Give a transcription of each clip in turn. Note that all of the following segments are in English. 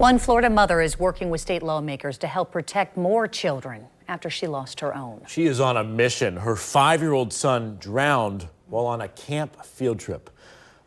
One Florida mother is working with state lawmakers to help protect more children after she lost her own. She is on a mission. Her 5-year-old son drowned while on a camp field trip.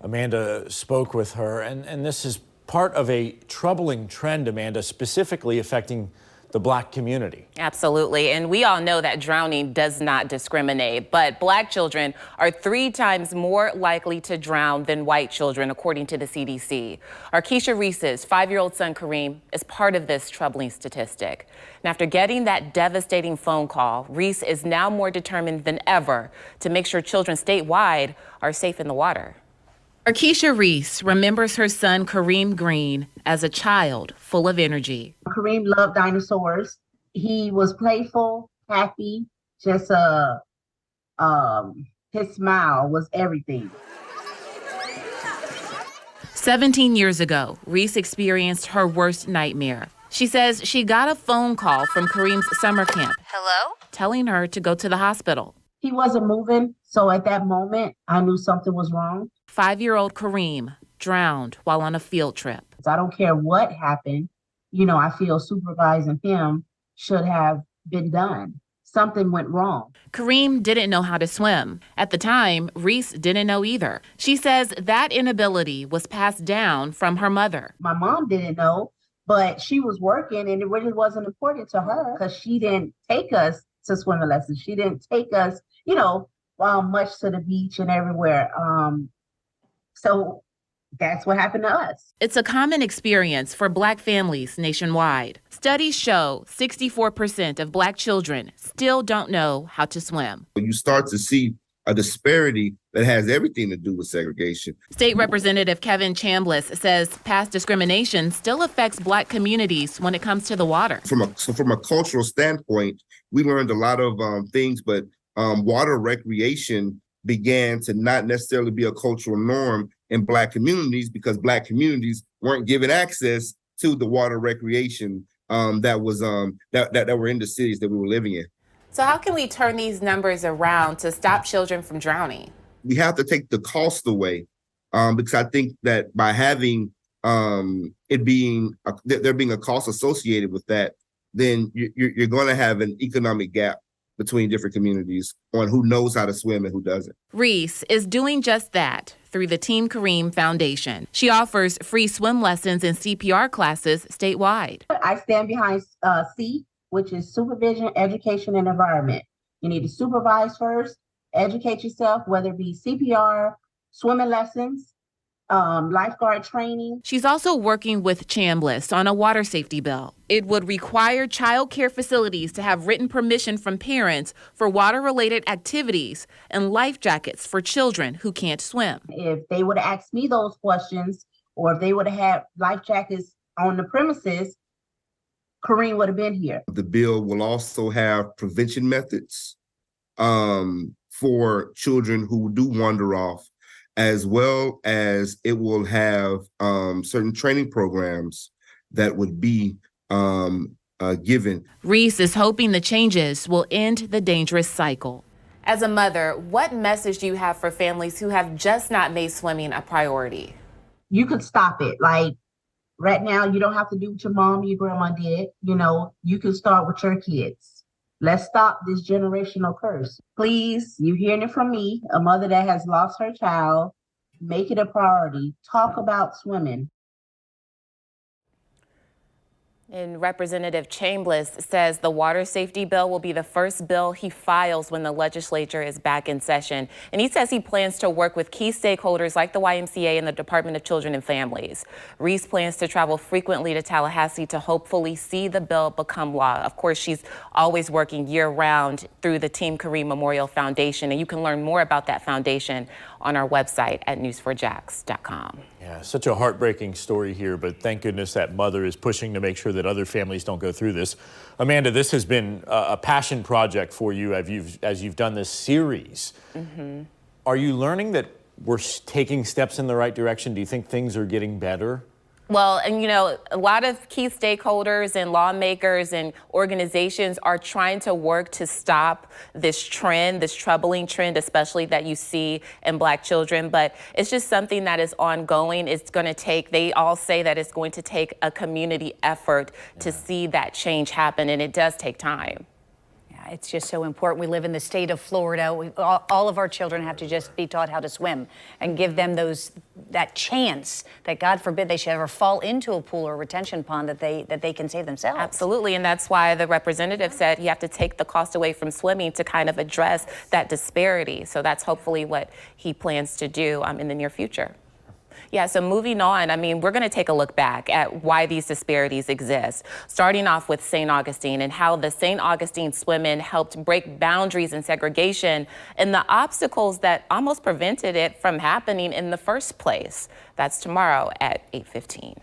Amanda spoke with her, and this is part of a troubling trend, Amanda, specifically affecting the Black community. Absolutely. And we all know that drowning does not discriminate, but Black children are 3 times more likely to drown than white children, according to the CDC. Keisha Reese's 5-year-old son, Kareem, is part of this troubling statistic. And after getting that devastating phone call, Reese is now more determined than ever to make sure children statewide are safe in the water. Keisha Reese remembers her son, Kareem Green, as a child full of energy. Kareem loved dinosaurs. He was playful, happy, just his smile was everything. 17 years ago, Reese experienced her worst nightmare. She says she got a phone call from Kareem's summer camp. Hello? Telling her to go to the hospital. He wasn't moving, so at that moment, I knew something was wrong. 5-year-old Kareem drowned while on a field trip. I don't care what happened. I feel supervising him should have been done. Something went wrong. Kareem didn't know how to swim. At the time, Reese didn't know either. She says that inability was passed down from her mother. My mom didn't know, but she was working, and it really wasn't important to her because she didn't take us to swimming lessons. She didn't take us, much to the beach and everywhere. So that's what happened to us. It's a common experience for Black families nationwide. Studies show 64% of Black children still don't know how to swim. You start to see a disparity that has everything to do with segregation. State Representative Kevin Chambliss says past discrimination still affects Black communities when it comes to the water. From a cultural standpoint, we learned a lot of things, but water recreation began to not necessarily be a cultural norm in Black communities because Black communities weren't given access to the water recreation that were in the cities that we were living in. So how can we turn these numbers around to stop children from drowning? We have to take the cost away because I think that by having there being a cost associated with that, then you're going to have an economic gap between different communities on who knows how to swim and who doesn't. Reese is doing just that through the Team Kareem Foundation. She offers free swim lessons and CPR classes statewide. I stand behind C, which is supervision, education, and environment. You need to supervise first, educate yourself, whether it be CPR, swimming lessons, lifeguard training. She's also working with Chambliss on a water safety bill. It would require child care facilities to have written permission from parents for water-related activities and life jackets for children who can't swim. If they would have asked me those questions, or if they would have had life jackets on the premises, Kareem would have been here. The bill will also have prevention methods for children who do wander off, as well as it will have certain training programs that would be given. Reese is hoping the changes will end the dangerous cycle. As a mother, what message do you have for families who have just not made swimming a priority? You could stop it. Like right now, you don't have to do what your mom, your grandma did. You can start with your kids. Let's stop this generational curse. Please, you're hearing it from me, a mother that has lost her child. Make it a priority. Talk about swimming. And Representative Chambliss says the water safety bill will be the first bill he files when the legislature is back in session. And he says he plans to work with key stakeholders like the YMCA and the Department of Children and Families. Reese plans to travel frequently to Tallahassee to hopefully see the bill become law. Of course, she's always working year-round through the Team Kareem Memorial Foundation. And you can learn more about that foundation on our website at news4jax.com. Yeah, such a heartbreaking story here, but thank goodness that mother is pushing to make sure that other families don't go through this. Amanda, this has been a passion project for you as you've done this series. Mm-hmm. Are you learning that we're taking steps in the right direction? Do you think things are getting better? Well, and you know, a lot of key stakeholders and lawmakers and organizations are trying to work to stop this trend, this troubling trend, especially that you see in Black children. But it's just something that is ongoing. It's going to take, they all say that it's going to take a community effort to see that change happen, and it does take time. It's just so important. We live in the state of Florida. All of our children have to just be taught how to swim and give them that chance that, God forbid, they should ever fall into a pool or a retention pond that they can save themselves. Absolutely, and that's why the representative said you have to take the cost away from swimming to kind of address that disparity. So that's hopefully what he plans to do in the near future. Yeah, so moving on, I mean, we're going to take a look back at why these disparities exist, starting off with St. Augustine and how the St. Augustine swim-in helped break boundaries and segregation and the obstacles that almost prevented it from happening in the first place. That's tomorrow at 8:15.